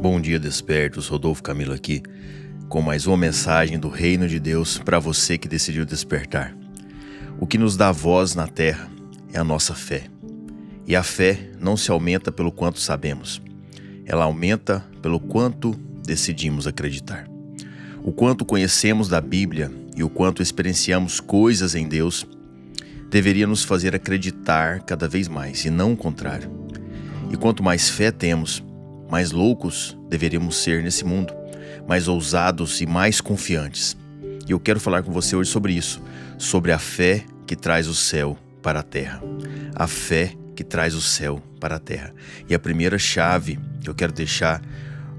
Bom dia, despertos. Rodolfo Camilo aqui, com mais uma mensagem do Reino de Deus para você que decidiu despertar. O que nos dá voz na terra é a nossa fé. E a fé não se aumenta pelo quanto sabemos. Ela aumenta pelo quanto decidimos acreditar. O quanto conhecemos da Bíblia e o quanto experienciamos coisas em Deus deveria nos fazer acreditar cada vez mais, e não o contrário. E quanto mais fé temos, mais loucos deveríamos ser nesse mundo, mais ousados e mais confiantes. E eu quero falar com você hoje sobre isso, sobre a fé que traz o céu para a terra. A fé que traz o céu para a terra. E a primeira chave que eu quero deixar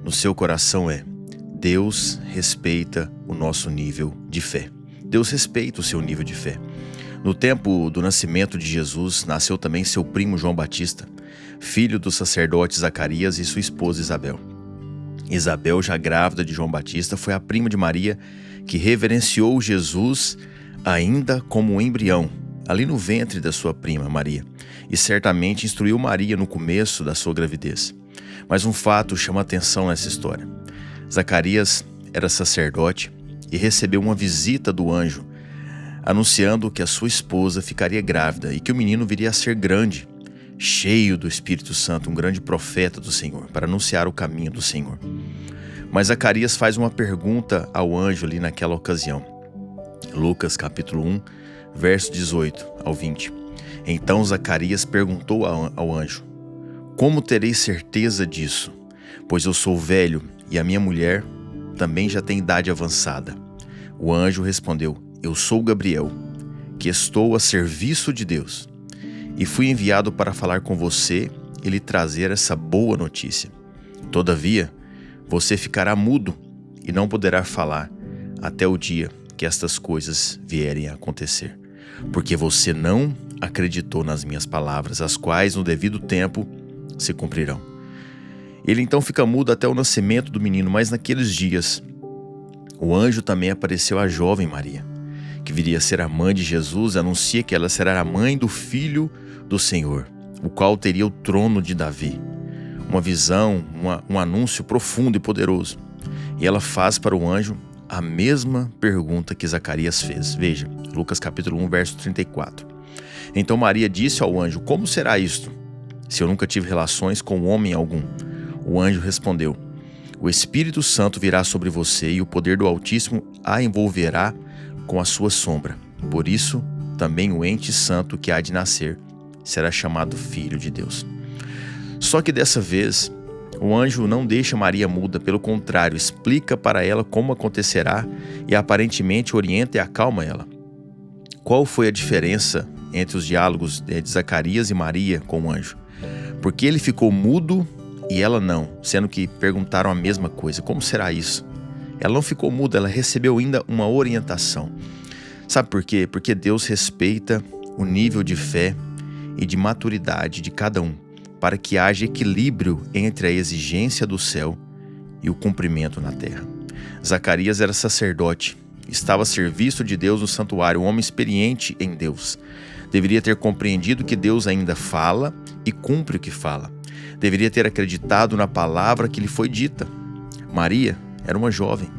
no seu coração é: Deus respeita o nosso nível de fé. Deus respeita o seu nível de fé. No tempo do nascimento de Jesus, nasceu também seu primo João Batista, filho do sacerdote Zacarias e sua esposa Isabel. Isabel, já grávida de João Batista, foi a prima de Maria, que reverenciou Jesus ainda como um embrião, ali no ventre da sua prima Maria, e certamente instruiu Maria no começo da sua gravidez. Mas um fato chama atenção nessa história. Zacarias era sacerdote e recebeu uma visita do anjo, anunciando que a sua esposa ficaria grávida e que o menino viria a ser grande, cheio do Espírito Santo, um grande profeta do Senhor, para anunciar o caminho do Senhor. Mas Zacarias faz uma pergunta ao anjo ali naquela ocasião. Lucas capítulo 1, verso 18 ao 20. Então Zacarias perguntou ao anjo: como terei certeza disso? Pois eu sou velho e a minha mulher também já tem idade avançada. O anjo respondeu: eu sou Gabriel, que estou a serviço de Deus, e fui enviado para falar com você e lhe trazer essa boa notícia. Todavia, você ficará mudo e não poderá falar até o dia que estas coisas vierem a acontecer, porque você não acreditou nas minhas palavras, as quais no devido tempo se cumprirão. Ele então fica mudo até o nascimento do menino, mas naqueles dias o anjo também apareceu à jovem Maria, que viria a ser a mãe de Jesus, e anuncia que ela será a mãe do Filho do Senhor, o qual teria o trono de Davi. Uma visão, um anúncio profundo e poderoso. E ela faz para o anjo a mesma pergunta que Zacarias fez. Veja, Lucas capítulo 1, verso 34. Então Maria disse ao anjo: como será isto, se eu nunca tive relações com homem algum? O anjo respondeu: o Espírito Santo virá sobre você e o poder do Altíssimo a envolverá com a sua sombra. Por isso, também o ente santo que há de nascer será chamado Filho de Deus. Só que dessa vez, o anjo não deixa Maria muda, pelo contrário, explica para ela como acontecerá e aparentemente orienta e acalma ela. Qual foi a diferença entre os diálogos de Zacarias e Maria com o anjo? Porque ele ficou mudo e ela não, sendo que perguntaram a mesma coisa. Como será isso? Ela não ficou muda, ela recebeu ainda uma orientação. Sabe por quê? Porque Deus respeita o nível de fé e de maturidade de cada um, para que haja equilíbrio entre a exigência do céu e o cumprimento na terra. Zacarias era sacerdote, estava a serviço de Deus no santuário, um homem experiente em Deus. Deveria ter compreendido que Deus ainda fala e cumpre o que fala. Deveria ter acreditado na palavra que lhe foi dita. Maria era uma jovem,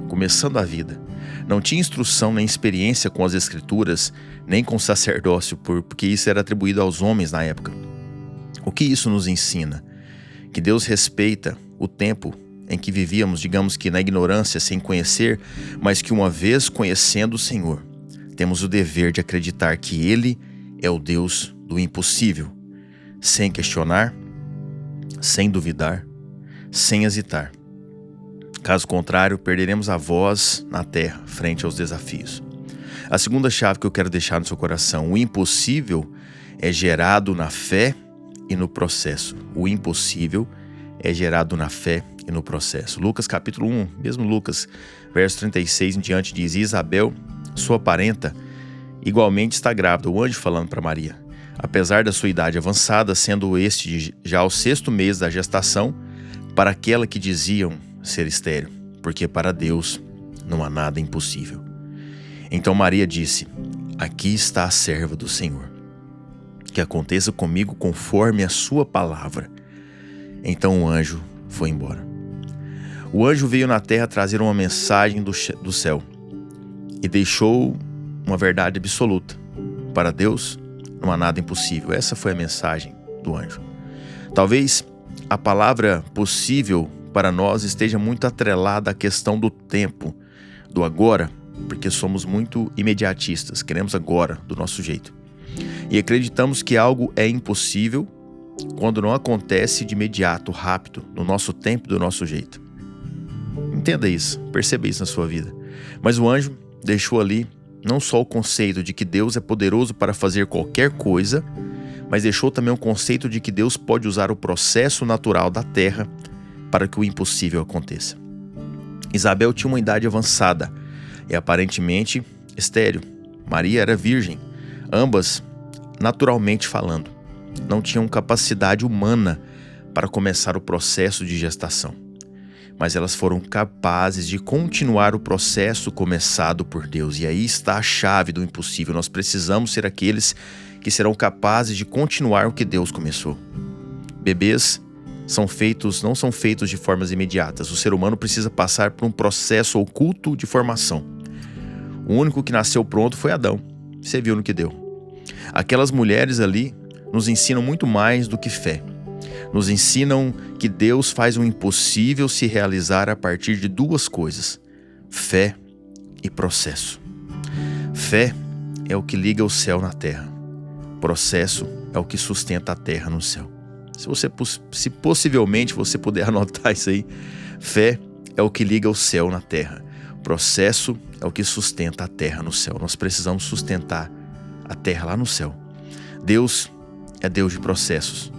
começando a vida. Não tinha instrução nem experiência com as Escrituras, nem com o sacerdócio, porque isso era atribuído aos homens na época. O que isso nos ensina? Que Deus respeita o tempo em que vivíamos, digamos que na ignorância, sem conhecer, mas que uma vez conhecendo o Senhor, temos o dever de acreditar que Ele é o Deus do impossível, sem questionar, sem duvidar, sem hesitar. Caso contrário, perderemos a voz na terra frente aos desafios. A segunda chave que eu quero deixar no seu coração: o impossível é gerado na fé e no processo. O impossível é gerado na fé e no processo. Lucas capítulo 1, mesmo Lucas, verso 36 em diante, diz: Isabel, sua parenta, igualmente está grávida. O anjo falando para Maria. Apesar da sua idade avançada, sendo este já o 6º mês da gestação, para aquela que diziam ser estéril, porque para Deus não há nada impossível. Então Maria disse: aqui está a serva do Senhor, que aconteça comigo conforme a sua palavra. Então o anjo foi embora. O anjo veio na terra trazer uma mensagem do céu e deixou uma verdade absoluta. Para Deus não há nada impossível. Essa foi a mensagem do anjo. Talvez a palavra possível para nós esteja muito atrelada à questão do tempo, do agora, porque somos muito imediatistas, queremos agora, do nosso jeito. E acreditamos que algo é impossível quando não acontece de imediato, rápido, no nosso tempo, do nosso jeito. Entenda isso, perceba isso na sua vida. Mas o anjo deixou ali não só o conceito de que Deus é poderoso para fazer qualquer coisa, mas deixou também o conceito de que Deus pode usar o processo natural da terra para que o impossível aconteça. Isabel tinha uma idade avançada e aparentemente estéril. Maria era virgem. Ambas, naturalmente falando, não tinham capacidade humana para começar o processo de gestação. Mas elas foram capazes de continuar o processo começado por Deus. E aí está a chave do impossível. Nós precisamos ser aqueles que serão capazes de continuar o que Deus começou. Bebês não são feitos de formas imediatas. O ser humano precisa passar por um processo oculto de formação. O único que nasceu pronto foi Adão. Você viu no que deu. Aquelas mulheres ali nos ensinam muito mais do que fé. Nos ensinam que Deus faz o impossível se realizar a partir de duas coisas: fé e processo. Fé é o que liga o céu na terra. Processo é o que sustenta a terra no céu. Se possivelmente você puder anotar isso aí, fé é o que liga o céu na terra. Processo é o que sustenta a terra no céu. Nós precisamos sustentar a terra lá no céu. Deus é Deus de processos,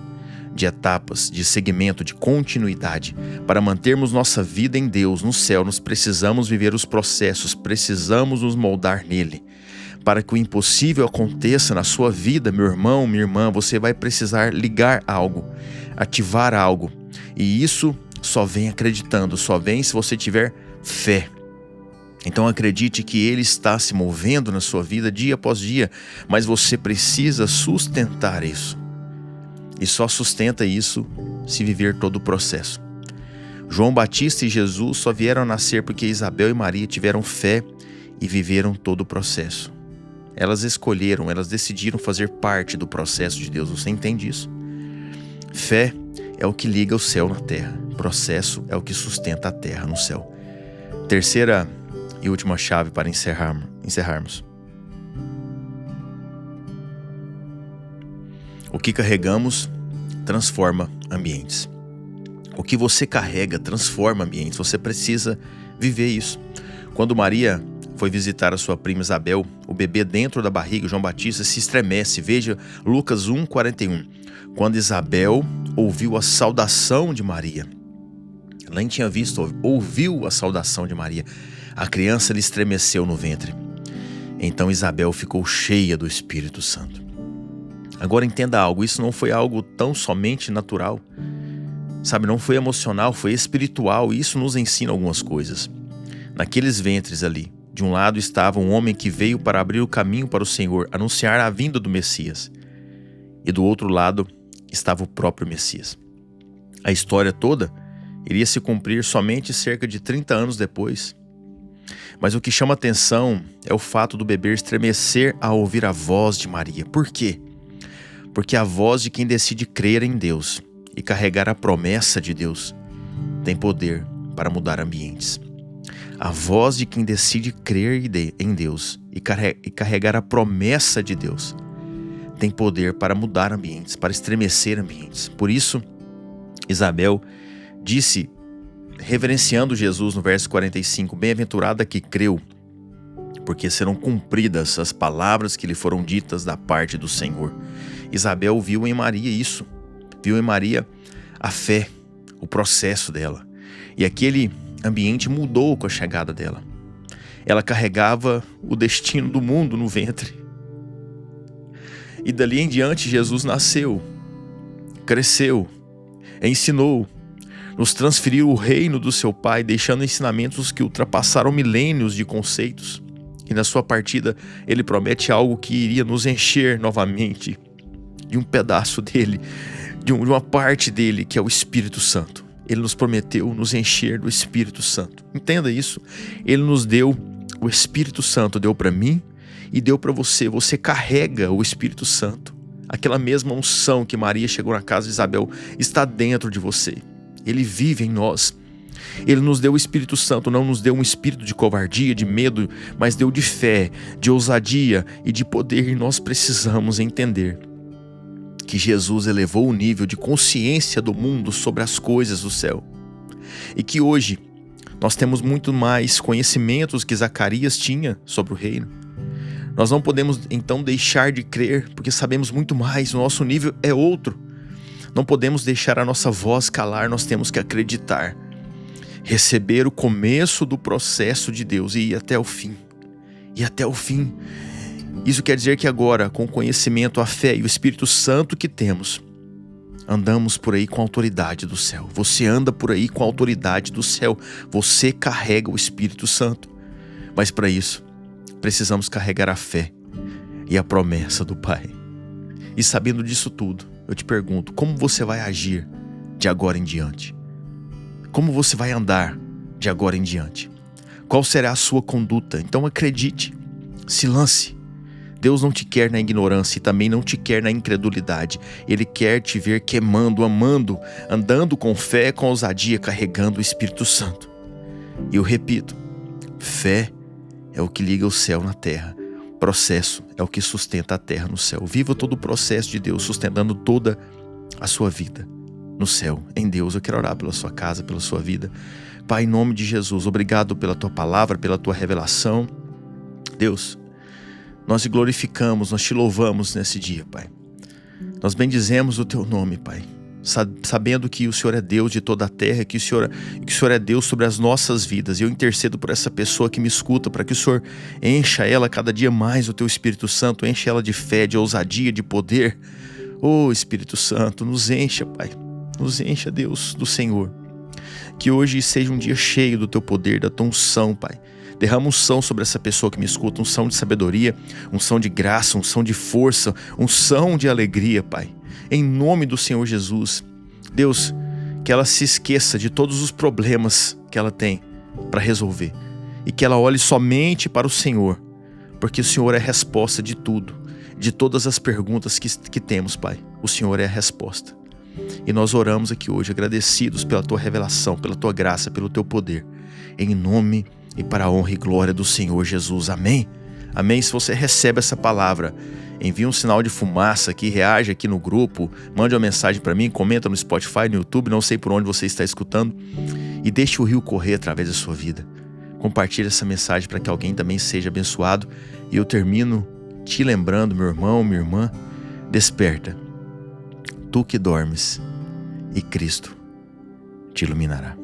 de etapas, de segmento, de continuidade. Para mantermos nossa vida em Deus, no céu, nós precisamos viver os processos, precisamos nos moldar nele. Para que o impossível aconteça na sua vida, meu irmão, minha irmã, você vai precisar ligar algo, ativar algo. E isso só vem acreditando, só vem se você tiver fé. Então acredite que Ele está se movendo na sua vida dia após dia, mas você precisa sustentar isso. E só sustenta isso se viver todo o processo. João Batista e Jesus só vieram a nascer porque Isabel e Maria tiveram fé e viveram todo o processo. Elas escolheram, elas decidiram fazer parte do processo de Deus. Você entende isso? Fé é o que liga o céu na terra. Processo é o que sustenta a terra no céu. Terceira e última chave para encerrarmos. O que carregamos transforma ambientes. O que você carrega transforma ambientes. Você precisa viver isso. Quando Maria foi visitar a sua prima Isabel, o bebê dentro da barriga, João Batista, se estremece. Veja Lucas 1:41. Quando Isabel ouviu a saudação de Maria, ela nem tinha visto, ouviu a saudação de Maria, a criança lhe estremeceu no ventre. Então Isabel ficou cheia do Espírito Santo. Agora entenda algo, isso não foi algo tão somente natural, sabe, não foi emocional, foi espiritual, e isso nos ensina algumas coisas. Naqueles ventres ali, de um lado estava um homem que veio para abrir o caminho para o Senhor, anunciar a vinda do Messias. E do outro lado estava o próprio Messias. A história toda iria se cumprir somente cerca de 30 anos depois. Mas o que chama atenção é o fato do bebê estremecer ao ouvir a voz de Maria. Por quê? Porque a voz de quem decide crer em Deus e carregar a promessa de Deus tem poder para mudar ambientes. A voz de quem decide crer em Deus e carregar a promessa de Deus tem poder para mudar ambientes, para estremecer ambientes. Por isso, Isabel disse, reverenciando Jesus no verso 45, bem-aventurada que creu, porque serão cumpridas as palavras que lhe foram ditas da parte do Senhor. Isabel viu em Maria isso, viu em Maria a fé, o processo dela. E aquele ambiente mudou com a chegada dela. Ela carregava o destino do mundo no ventre. E dali em diante Jesus nasceu, cresceu, ensinou, nos transferiu o reino do seu Pai, deixando ensinamentos que ultrapassaram milênios de conceitos. E na sua partida, ele promete algo que iria nos encher novamente de um pedaço dele, de uma parte dele, que é o Espírito Santo. Ele nos prometeu nos encher do Espírito Santo. Entenda isso. Ele nos deu o Espírito Santo, deu para mim e deu para você. Você carrega o Espírito Santo. Aquela mesma unção que Maria chegou na casa de Isabel está dentro de você. Ele vive em nós. Ele nos deu o Espírito Santo, não nos deu um espírito de covardia, de medo, mas deu de fé, de ousadia e de poder. E nós precisamos entender que Jesus elevou o nível de consciência do mundo sobre as coisas do céu. E que hoje nós temos muito mais conhecimentos que Zacarias tinha sobre o reino. Nós não podemos então deixar de crer, porque sabemos muito mais, o nosso nível é outro. Não podemos deixar a nossa voz calar, nós temos que acreditar. Receber o começo do processo de Deus e ir até o fim. E até o fim. Isso quer dizer que agora, com o conhecimento, a fé e o Espírito Santo que temos, andamos por aí com a autoridade do céu. Você anda por aí com a autoridade do céu. Você carrega o Espírito Santo. Mas para isso, precisamos carregar a fé e a promessa do Pai. E sabendo disso tudo, eu te pergunto, como você vai agir de agora em diante? Como você vai andar de agora em diante? Qual será a sua conduta? Então acredite, se lance. Deus não te quer na ignorância e também não te quer na incredulidade. Ele quer te ver queimando, amando, andando com fé, com ousadia, carregando o Espírito Santo. E eu repito, fé é o que liga o céu na terra. Processo é o que sustenta a terra no céu. Viva todo o processo de Deus, sustentando toda a sua vida no céu, em Deus. Eu quero orar pela sua casa, pela sua vida. Pai, em nome de Jesus, obrigado pela tua palavra, pela tua revelação. Deus, nós te glorificamos, nós te louvamos nesse dia, Pai. Nós bendizemos o teu nome, Pai, sabendo que o Senhor é Deus de toda a terra, que o Senhor é Deus sobre as nossas vidas. E eu intercedo por essa pessoa que me escuta, para que o Senhor encha ela cada dia mais, o teu Espírito Santo, enche ela de fé, de ousadia, de poder. Oh, Espírito Santo, nos encha, Pai. Nos encha, Deus, do Senhor. Que hoje seja um dia cheio do teu poder, da tua unção, Pai. Derrama unção sobre essa pessoa que me escuta, unção de sabedoria, unção de graça, unção de força, unção de alegria, Pai. Em nome do Senhor Jesus. Deus, que ela se esqueça de todos os problemas que ela tem para resolver. E que ela olhe somente para o Senhor, porque o Senhor é a resposta de tudo, de todas as perguntas que temos, Pai. O Senhor é a resposta. E nós oramos aqui hoje, agradecidos pela tua revelação, pela tua graça, pelo teu poder. Em nome e para a honra e glória do Senhor Jesus. Amém? Amém? Se você recebe essa palavra, envie um sinal de fumaça aqui, reage aqui no grupo, mande uma mensagem para mim, comenta no Spotify, no YouTube, não sei por onde você está escutando, e deixe o rio correr através da sua vida. Compartilhe essa mensagem para que alguém também seja abençoado. E eu termino te lembrando, meu irmão, minha irmã, desperta. Tu que dormes, e Cristo te iluminará.